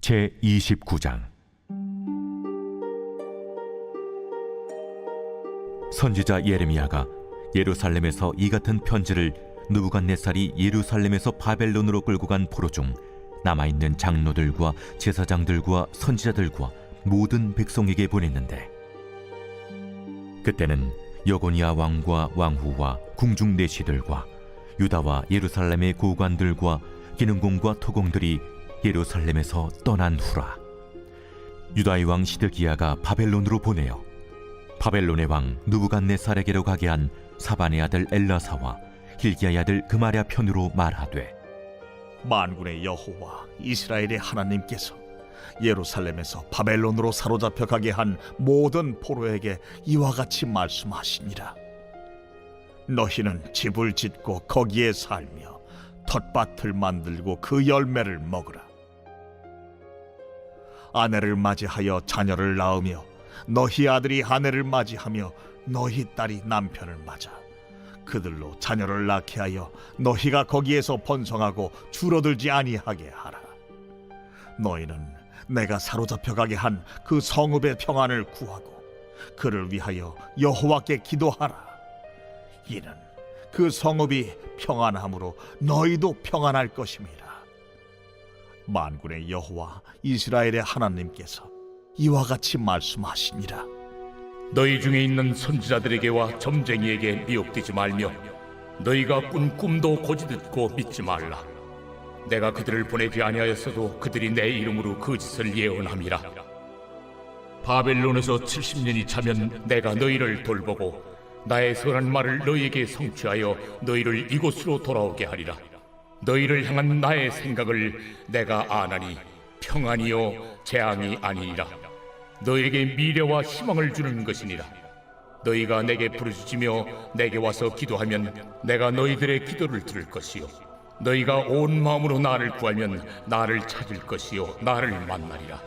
제29장. 선지자 예레미야가 예루살렘에서 이 같은 편지를 느부갓네살이 예루살렘에서 바벨론으로 끌고 간 포로 중 남아있는 장로들과 제사장들과 선지자들과 모든 백성에게 보냈는데, 그때는 여고니아 왕과 왕후와 궁중 내시들과 유다와 예루살렘의 고관들과 기능공과 토공들이 예루살렘에서 떠난 후라. 유다의 왕 시드기야가 바벨론으로 보내어 바벨론의 왕 느부갓네살에게로 가게 한 사반의 아들 엘라사와 hil기야의 아들 그마랴 편으로 말하되, 만군의 여호와 이스라엘의 하나님께서 예루살렘에서 바벨론으로 사로잡혀 가게 한 모든 포로에게 이와 같이 말씀하시니라. 너희는 집을 짓고 거기에 살며 텃밭을 만들고 그 열매를 먹으라. 아내를 맞이하여 자녀를 낳으며 너희 아들이 아내를 맞이하며 너희 딸이 남편을 맞아 그들로 자녀를 낳게 하여 너희가 거기에서 번성하고 줄어들지 아니하게 하라. 너희는 내가 사로잡혀 가게 한 그 성읍의 평안을 구하고 그를 위하여 여호와께 기도하라. 이는 그 성읍이 평안함으로 너희도 평안할 것임이라. 만군의 여호와 이스라엘의 하나님께서 이와 같이 말씀하시니라. 너희 중에 있는 선지자들에게와 점쟁이에게 미혹되지 말며 너희가 꾼 꿈도 고지듣고 믿지 말라. 내가 그들을 보내지 아니하였어도 그들이 내 이름으로 그 짓을 예언함이라. 바벨론에서 70년이 차면 내가 너희를 돌보고 나의 선한 말을 너희에게 성취하여 너희를 이곳으로 돌아오게 하리라. 너희를 향한 나의 생각을 내가 아나니 평안이요 재앙이 아니니라. 너희에게 미래와 희망을 주는 것이니라. 너희가 내게 부르짖으며 내게 와서 기도하면 내가 너희들의 기도를 들을 것이요 너희가 온 마음으로 나를 구하면 나를 찾을 것이요 나를 만나리라.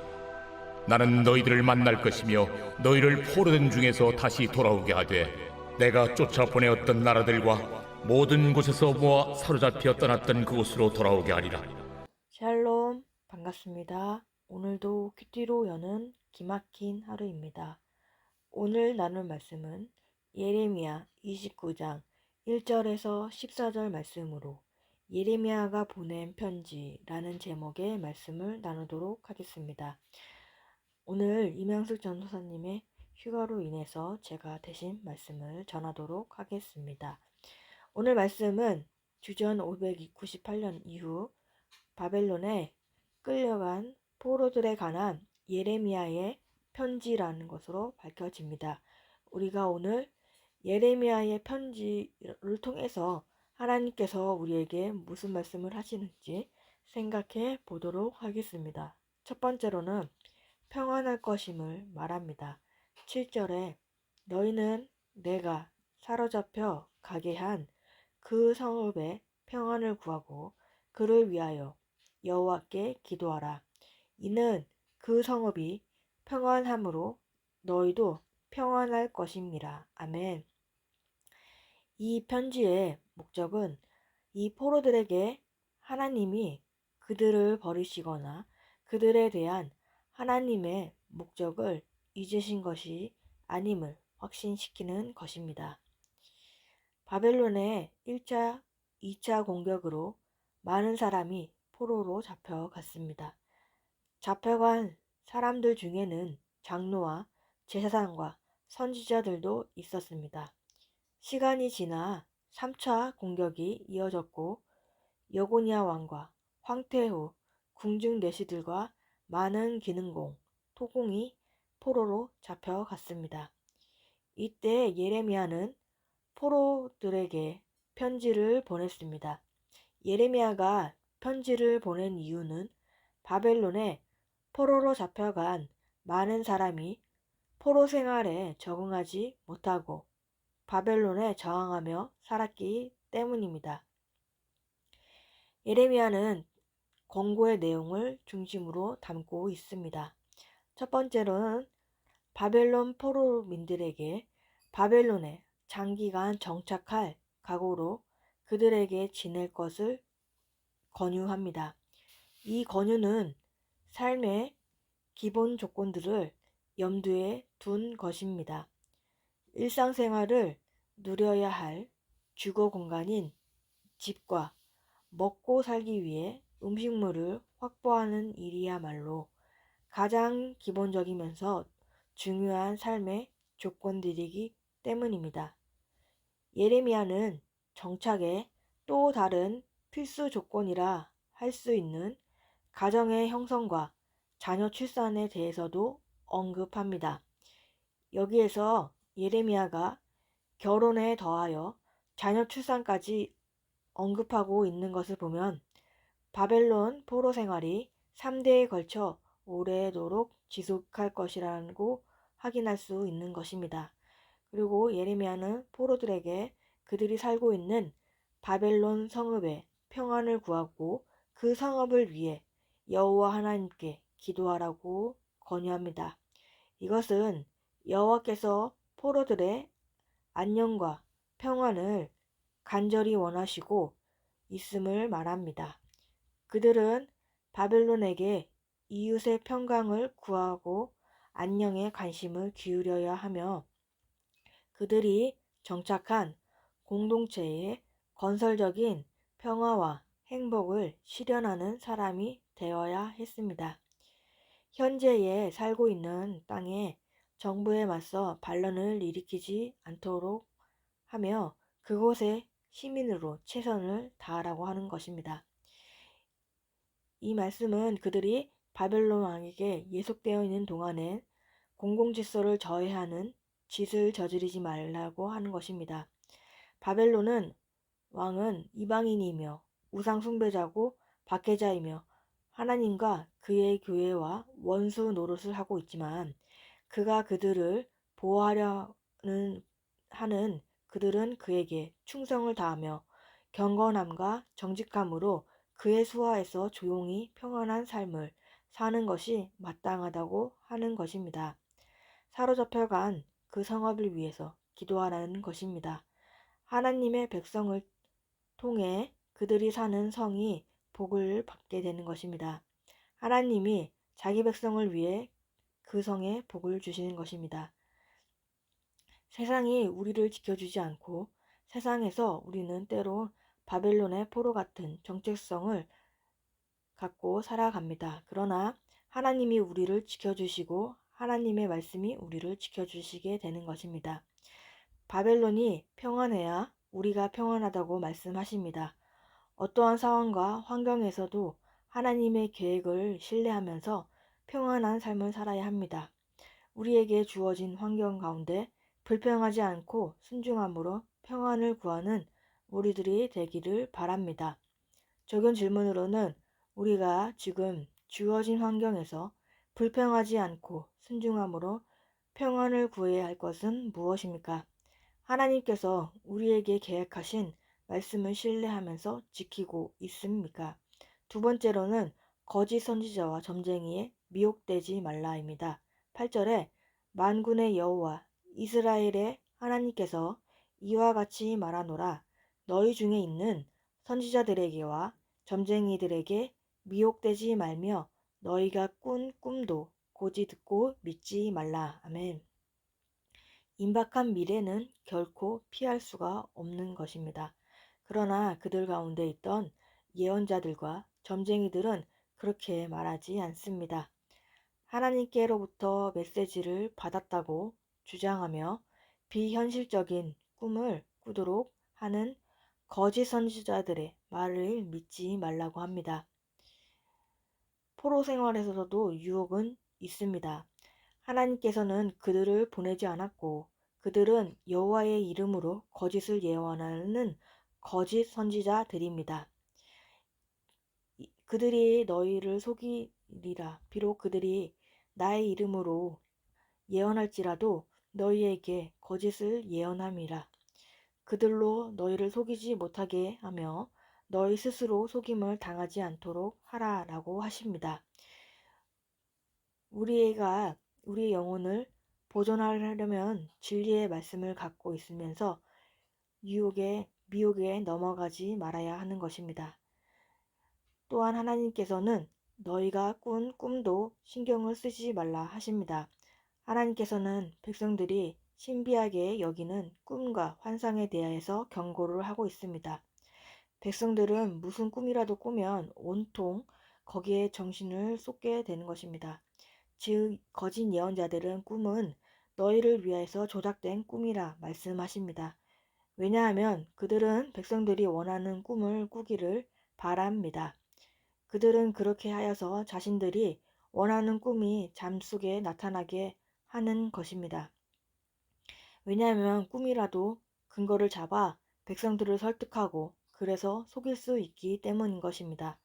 나는 너희들을 만날 것이며 너희를 포로된 중에서 다시 돌아오게 하되 내가 쫓아 보내었던 나라들과 모든 곳에서 모아 사로잡혀 떠났던 그곳으로 돌아오게 하리라. 샬롬, 반갑습니다. 오늘도 큐티로 여는 기막힌 하루입니다. 오늘 나눌 말씀은 예레미야 29장 1절에서 14절 말씀으로 예레미야가 보낸 편지라는 제목의 말씀을 나누도록 하겠습니다. 오늘 임양숙 전도사님의 휴가로 인해서 제가 대신 말씀을 전하도록 하겠습니다. 오늘 말씀은 주전 598년 이후 바벨론에 끌려간 포로들에 관한 예레미야의 편지라는 것으로 밝혀집니다. 우리가 오늘 예레미야의 편지를 통해서 하나님께서 우리에게 무슨 말씀을 하시는지 생각해 보도록 하겠습니다. 첫 번째로는 평안할 것임을 말합니다. 7절에 너희는 내가 사로잡혀 가게 한 그 성읍의 평안을 구하고 그를 위하여 여호와께 기도하라. 이는 그 성읍이 평안함으로 너희도 평안할 것임이라. 아멘. 이 편지의 목적은 이 포로들에게 하나님이 그들을 버리시거나 그들에 대한 하나님의 목적을 잊으신 것이 아님을 확신시키는 것입니다. 바벨론의 1차, 2차 공격으로 많은 사람이 포로로 잡혀갔습니다. 잡혀간 사람들 중에는 장로와 제사장과 선지자들도 있었습니다. 시간이 지나 3차 공격이 이어졌고 여고니아 왕과 황폐후 궁중 내시들과 많은 기능공, 토공이 포로로 잡혀갔습니다. 이때 예레미야는 포로들에게 편지를 보냈습니다. 예레미야가 편지를 보낸 이유는 바벨론에 포로로 잡혀간 많은 사람이 포로 생활에 적응하지 못하고 바벨론에 저항하며 살았기 때문입니다. 예레미야는 권고의 내용을 중심으로 담고 있습니다. 첫 번째로는 바벨론 포로민들에게 바벨론에 장기간 정착할 각오로 그들에게 지낼 것을 권유합니다. 이 권유는 삶의 기본 조건들을 염두에 둔 것입니다. 일상생활을 누려야 할 주거 공간인 집과 먹고 살기 위해 음식물을 확보하는 일이야말로 가장 기본적이면서 중요한 삶의 조건들이기 때문입니다. 예레미야는 정착의 또 다른 필수 조건이라 할 수 있는 가정의 형성과 자녀 출산에 대해서도 언급합니다. 여기에서 예레미야가 결혼에 더하여 자녀 출산까지 언급하고 있는 것을 보면 바벨론 포로 생활이 3대에 걸쳐 오래도록 지속할 것이라고 확인할 수 있는 것입니다. 그리고 예레미야는 포로들에게 그들이 살고 있는 바벨론 성읍의 평안을 구하고 그 성읍을 위해 여호와 하나님께 기도하라고 권유합니다. 이것은 여호와께서 포로들의 안녕과 평안을 간절히 원하시고 있음을 말합니다. 그들은 바벨론에게 이웃의 평강을 구하고 안녕에 관심을 기울여야 하며 그들이 정착한 공동체의 건설적인 평화와 행복을 실현하는 사람이 되어야 했습니다. 현재에 살고 있는 땅에 정부에 맞서 반란을 일으키지 않도록 하며 그곳의 시민으로 최선을 다하라고 하는 것입니다. 이 말씀은 그들이 바벨론 왕에게 예속되어 있는 동안에 공공질서를 저해하는 짓을 저지르지 말라고 하는 것입니다. 바벨론은 왕은 이방인이며 우상 숭배자고 박해자이며 하나님과 그의 교회와 원수 노릇을 하고 있지만 그가 그들을 보호하려는 하는 그들은 그에게 충성을 다하며 경건함과 정직함으로 그의 수하에서 조용히 평안한 삶을 사는 것이 마땅하다고 하는 것입니다. 사로잡혀간 그 성읍을 위해서 기도하라는 것입니다. 하나님의 백성을 통해 그들이 사는 성이 복을 받게 되는 것입니다. 하나님이 자기 백성을 위해 그 성에 복을 주시는 것입니다. 세상이 우리를 지켜주지 않고 세상에서 우리는 때로 바벨론의 포로 같은 정체성을 갖고 살아갑니다. 그러나 하나님이 우리를 지켜주시고 하나님의 말씀이 우리를 지켜주시게 되는 것입니다. 바벨론이 평안해야 우리가 평안하다고 말씀하십니다. 어떠한 상황과 환경에서도 하나님의 계획을 신뢰하면서 평안한 삶을 살아야 합니다. 우리에게 주어진 환경 가운데 불평하지 않고 순종함으로 평안을 구하는 우리들이 되기를 바랍니다. 적용 질문으로는 우리가 지금 주어진 환경에서 불평하지 않고 순종함으로 평안을 구해야 할 것은 무엇입니까? 하나님께서 우리에게 계획하신 말씀을 신뢰하면서 지키고 있습니까? 두 번째로는 거짓 선지자와 점쟁이에 미혹되지 말라입니다. 8절에 만군의 여호와 이스라엘의 하나님께서 이와 같이 말하노라 너희 중에 있는 선지자들에게와 점쟁이들에게 미혹되지 말며 너희가 꾼 꿈도 고지 듣고 믿지 말라. 아멘. 임박한 미래는 결코 피할 수가 없는 것입니다. 그러나 그들 가운데 있던 예언자들과 점쟁이들은 그렇게 말하지 않습니다. 하나님께로부터 메시지를 받았다고 주장하며 비현실적인 꿈을 꾸도록 하는 거짓 선지자들의 말을 믿지 말라고 합니다. 포로 생활에서도 유혹은 있습니다. 하나님께서는 그들을 보내지 않았고 그들은 여호와의 이름으로 거짓을 예언하는 거짓 선지자들입니다. 그들이 너희를 속이리라. 비록 그들이 나의 이름으로 예언할지라도 너희에게 거짓을 예언함이라. 그들로 너희를 속이지 못하게 하며 너희 스스로 속임을 당하지 않도록 하라라고 하십니다. 우리의 영혼을 보존하려면 진리의 말씀을 갖고 있으면서 미혹에 넘어가지 말아야 하는 것입니다. 또한 하나님께서는 너희가 꾼 꿈도 신경을 쓰지 말라 하십니다. 하나님께서는 백성들이 신비하게 여기는 꿈과 환상에 대해서 경고를 하고 있습니다. 백성들은 무슨 꿈이라도 꾸면 온통 거기에 정신을 쏟게 되는 것입니다. 즉 거짓 예언자들은 꿈은 너희를 위해서 조작된 꿈이라 말씀하십니다. 왜냐하면 그들은 백성들이 원하는 꿈을 꾸기를 바랍니다. 그들은 그렇게 하여서 자신들이 원하는 꿈이 잠속에 나타나게 하는 것입니다. 왜냐하면 꿈이라도 근거를 잡아 백성들을 설득하고 그래서 속일 수 있기 때문인 것입니다.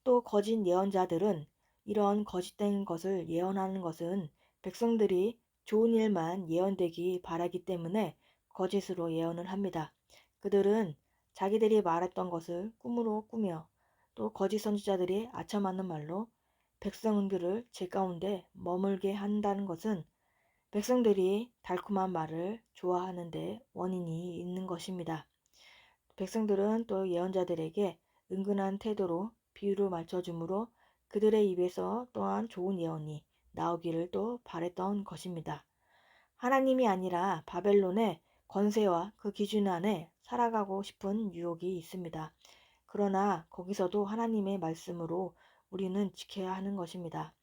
또 거짓 예언자들은 이런 거짓된 것을 예언하는 것은 백성들이 좋은 일만 예언되기 바라기 때문에 거짓으로 예언을 합니다. 그들은 자기들이 말했던 것을 꿈으로 꾸며 또 거짓 선지자들이 아첨하는 말로 백성들을 제 가운데 머물게 한다는 것은 백성들이 달콤한 말을 좋아하는데 원인이 있는 것입니다. 백성들은 또 예언자들에게 은근한 태도로 비유를 맞춰주므로 그들의 입에서 또한 좋은 예언이 나오기를 또 바랬던 것입니다. 하나님이 아니라 바벨론의 권세와 그 기준 안에 살아가고 싶은 유혹이 있습니다. 그러나 거기서도 하나님의 말씀으로 우리는 지켜야 하는 것입니다.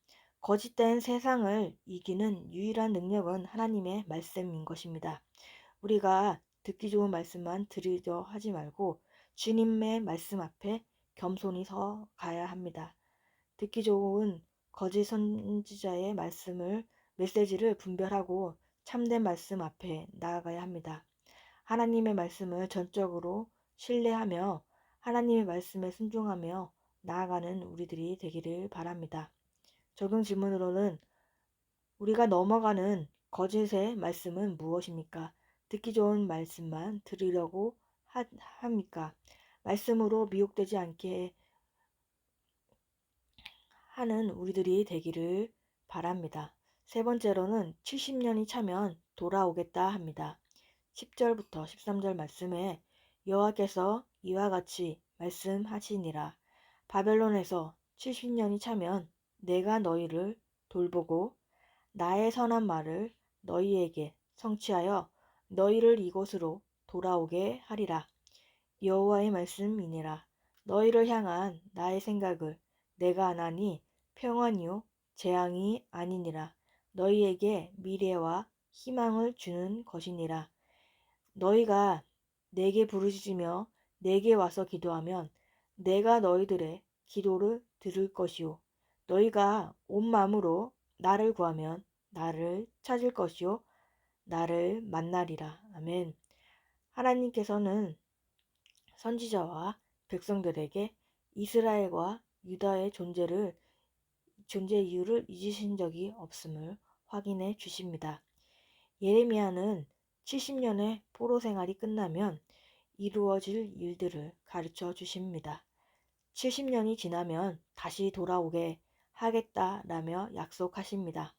거짓된 세상을 이기는 유일한 능력은 하나님의 말씀인 것입니다. 우리가 듣기 좋은 말씀만 들으려 하지 말고 주님의 말씀 앞에 겸손히 서 가야 합니다. 듣기 좋은 거짓 선지자의 메시지를 분별하고 참된 말씀 앞에 나아가야 합니다. 하나님의 말씀을 전적으로 신뢰하며 하나님의 말씀에 순종하며 나아가는 우리들이 되기를 바랍니다. 적용 질문으로는 우리가 넘어가는 거짓의 말씀은 무엇입니까? 듣기 좋은 말씀만 들으려고 합니까? 말씀으로 미혹되지 않게 하는 우리들이 되기를 바랍니다. 세 번째로는 70년이 차면 돌아오겠다 합니다. 10절부터 13절 말씀에 여호와께서 이와 같이 말씀하시니라. 바벨론에서 70년이 차면 내가 너희를 돌보고 나의 선한 말을 너희에게 성취하여 너희를 이곳으로 돌아오게 하리라. 여호와의 말씀이니라. 너희를 향한 나의 생각을 내가 아나니 평안이요 재앙이 아니니라. 너희에게 미래와 희망을 주는 것이니라. 너희가 내게 부르짖으며 내게 와서 기도하면 내가 너희들의 기도를 들을 것이요 너희가 온 마음으로 나를 구하면 나를 찾을 것이요 나를 만나리라. 아멘. 하나님께서는 선지자와 백성들에게 이스라엘과 유다의 존재 이유를 잊으신 적이 없음을 확인해 주십니다. 예레미야는 70년의 포로 생활이 끝나면 이루어질 일들을 가르쳐 주십니다. 70년이 지나면 다시 돌아오게 하겠다라며 약속하십니다.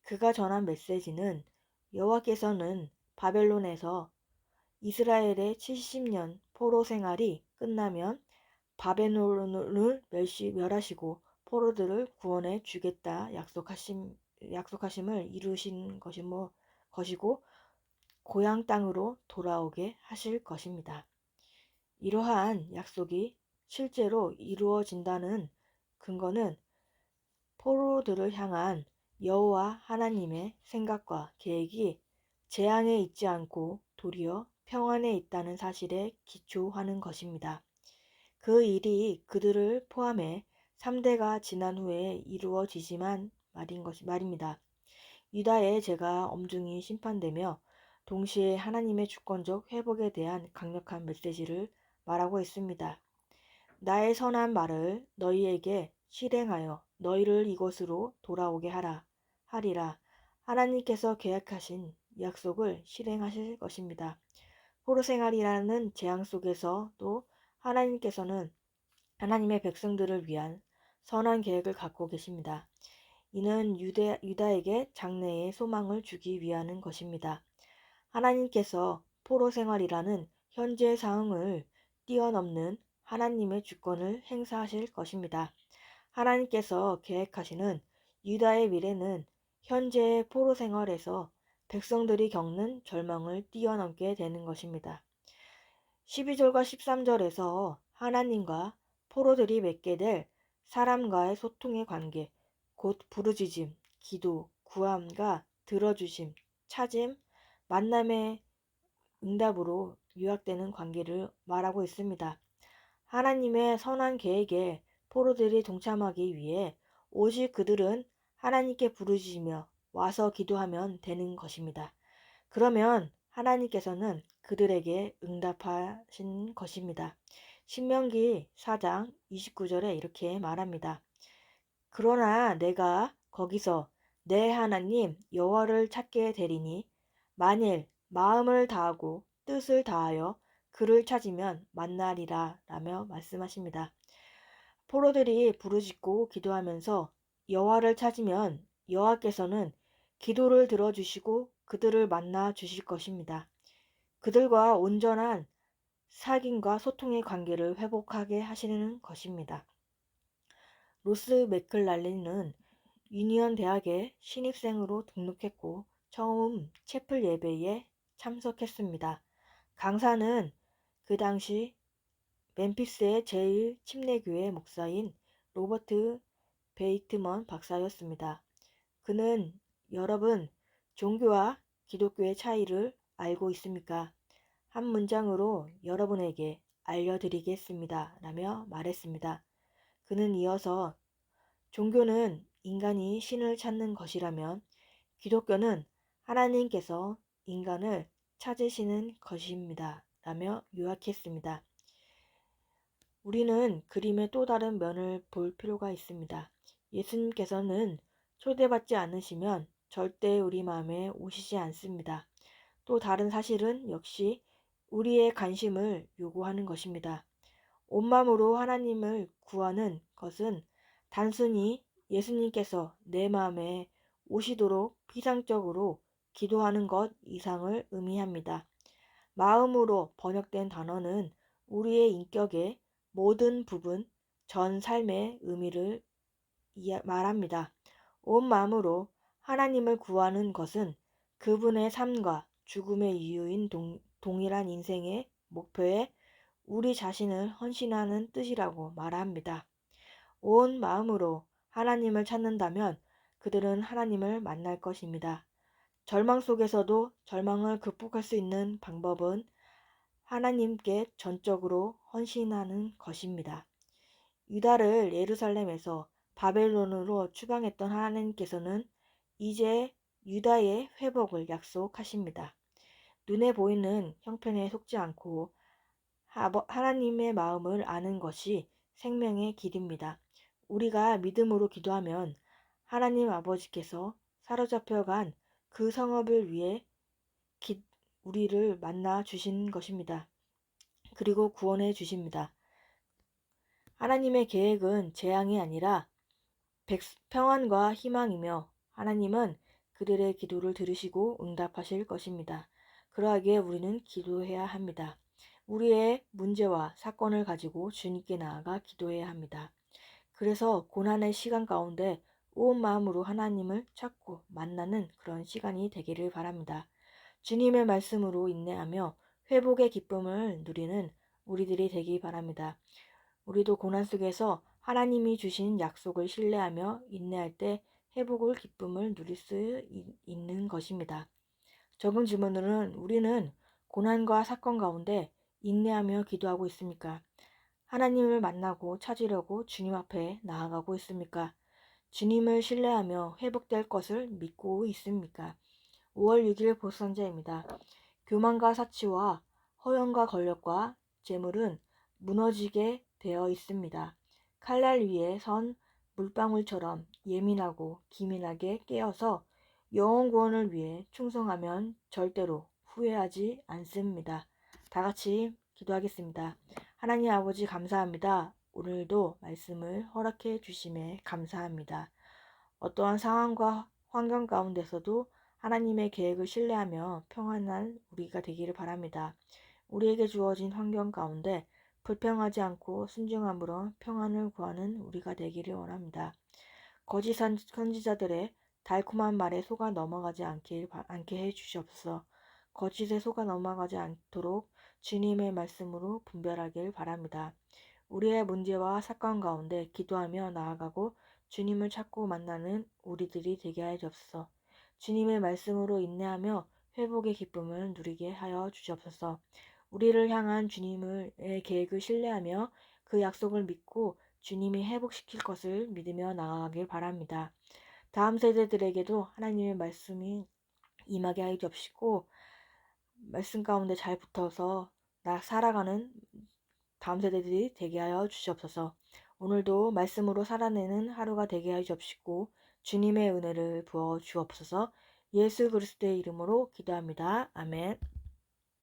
그가 전한 메시지는 여호와께서는 바벨론에서 이스라엘의 70년 포로 생활이 끝나면 바벨론을 멸하시고 포로들을 구원해 주겠다 약속하심을 이루신 것이고 고향 땅으로 돌아오게 하실 것입니다. 이러한 약속이 실제로 이루어진다는 근거는 포로들을 향한 여호와 하나님의 생각과 계획이 재앙에 있지 않고 도리어 평안에 있다는 사실에 기초하는 것입니다. 그 일이 그들을 포함해 3대가 지난 후에 이루어지지만 말입니다. 유다의 죄가 엄중히 심판되며 동시에 하나님의 주권적 회복에 대한 강력한 메시지를 말하고 있습니다. 나의 선한 말을 너희에게 실행하여 너희를 이곳으로 돌아오게 하리라. 하나님께서 계약하신 약속을 실행하실 것입니다. 포로 생활이라는 재앙 속에서도 하나님께서는 하나님의 백성들을 위한 선한 계획을 갖고 계십니다. 이는 유다에게 장래의 소망을 주기 위한 것입니다. 하나님께서 포로 생활이라는 현재 상황을 뛰어넘는 하나님의 주권을 행사하실 것입니다. 하나님께서 계획하시는 유다의 미래는 현재의 포로 생활에서 백성들이 겪는 절망을 뛰어넘게 되는 것입니다. 12절과 13절에서 하나님과 포로들이 맺게 될 사람과의 소통의 관계, 곧 부르짖음, 기도, 구함과 들어주심, 찾음, 만남의 응답으로 요약되는 관계를 말하고 있습니다. 하나님의 선한 계획에 포로들이 동참하기 위해 오직 그들은 하나님께 부르짖으며 와서 기도하면 되는 것입니다. 그러면 하나님께서는 그들에게 응답하신 것입니다. 신명기 4장 29절에 이렇게 말합니다. 그러나 내가 거기서 내 하나님 여호와를 찾게 되리니 만일 마음을 다하고 뜻을 다하여 그를 찾으면 만나리라 라며 말씀하십니다. 포로들이 부르짖고 기도하면서 여호와를 찾으면 여호와께서는 기도를 들어주시고 그들을 만나 주실 것입니다. 그들과 온전한 사귐과 소통의 관계를 회복하게 하시는 것입니다. 로스 맥클랄린은 유니언 대학에 신입생으로 등록했고 처음 채플 예배에 참석했습니다. 강사는 그 당시 멤피스의 제1침례교회 목사인 로버트 베이트먼 박사였습니다. 그는 여러분, 종교와 기독교의 차이를 알고 있습니까? 한 문장으로 여러분에게 알려드리겠습니다. 라며 말했습니다. 그는 이어서 종교는 인간이 신을 찾는 것이라면 기독교는 하나님께서 인간을 찾으시는 것입니다. 라며 요약했습니다. 우리는 그림의 또 다른 면을 볼 필요가 있습니다. 예수님께서는 초대받지 않으시면 절대 우리 마음에 오시지 않습니다. 또 다른 사실은 역시 우리의 관심을 요구하는 것입니다. 온 마음으로 하나님을 구하는 것은 단순히 예수님께서 내 마음에 오시도록 비상적으로 기도하는 것 이상을 의미합니다. 마음으로 번역된 단어는 우리의 인격의 모든 부분, 전 삶의 의미를 말합니다. 온 마음으로 하나님을 구하는 것은 그분의 삶과 죽음의 이유인 동일한 인생의 목표에 우리 자신을 헌신하는 뜻이라고 말합니다. 온 마음으로 하나님을 찾는다면 그들은 하나님을 만날 것입니다. 절망 속에서도 절망을 극복할 수 있는 방법은 하나님께 전적으로 헌신하는 것입니다. 유다를 예루살렘에서 바벨론으로 추방했던 하나님께서는 이제 유다의 회복을 약속하십니다. 눈에 보이는 형편에 속지 않고 하나님의 마음을 아는 것이 생명의 길입니다. 우리가 믿음으로 기도하면 하나님 아버지께서 사로잡혀간 그 성읍을 위해 우리를 만나 주신 것입니다. 그리고 구원해 주십니다. 하나님의 계획은 재앙이 아니라 평안과 희망이며 하나님은 그들의 기도를 들으시고 응답하실 것입니다. 그러하기에 우리는 기도해야 합니다. 우리의 문제와 사건을 가지고 주님께 나아가 기도해야 합니다. 그래서 고난의 시간 가운데 온 마음으로 하나님을 찾고 만나는 그런 시간이 되기를 바랍니다. 주님의 말씀으로 인내하며 회복의 기쁨을 누리는 우리들이 되기 바랍니다. 우리도 고난 속에서 하나님이 주신 약속을 신뢰하며 인내할 때 회복을 기쁨을 누릴 수 있는 것입니다. 적은 질문으로는 우리는 고난과 사건 가운데 인내하며 기도하고 있습니까? 하나님을 만나고 찾으려고 주님 앞에 나아가고 있습니까? 주님을 신뢰하며 회복될 것을 믿고 있습니까? 5월 6일 보선자입니다. 교만과 사치와 허영과 권력과 재물은 무너지게 되어 있습니다. 칼날 위에 선 물방울처럼 예민하고 기민하게 깨어서 영혼 구원을 위해 충성하면 절대로 후회하지 않습니다. 다 같이 기도하겠습니다. 하나님 아버지 감사합니다. 오늘도 말씀을 허락해 주심에 감사합니다. 어떠한 상황과 환경 가운데서도 하나님의 계획을 신뢰하며 평안한 우리가 되기를 바랍니다. 우리에게 주어진 환경 가운데 불평하지 않고 순종함으로 평안을 구하는 우리가 되기를 원합니다. 거짓 선지자들의 달콤한 말에 속아 넘어가지 않게 해 주시옵소서. 거짓에 속아 넘어가지 않도록 주님의 말씀으로 분별하길 바랍니다. 우리의 문제와 사건 가운데 기도하며 나아가고 주님을 찾고 만나는 우리들이 되게 하여 주옵소서. 주님의 말씀으로 인내하며 회복의 기쁨을 누리게 하여 주시옵소서. 우리를 향한 주님의 계획을 신뢰하며 그 약속을 믿고 주님이 회복시킬 것을 믿으며 나아가길 바랍니다. 다음 세대들에게도 하나님의 말씀이 임하게 하여 주옵시고 말씀 가운데 잘 붙어서 살아가는 다음 세대들이 되게 하여 주시옵소서. 오늘도 말씀으로 살아내는 하루가 되게 하여 주옵시고 주님의 은혜를 부어 주옵소서. 예수 그리스도의 이름으로 기도합니다. 아멘.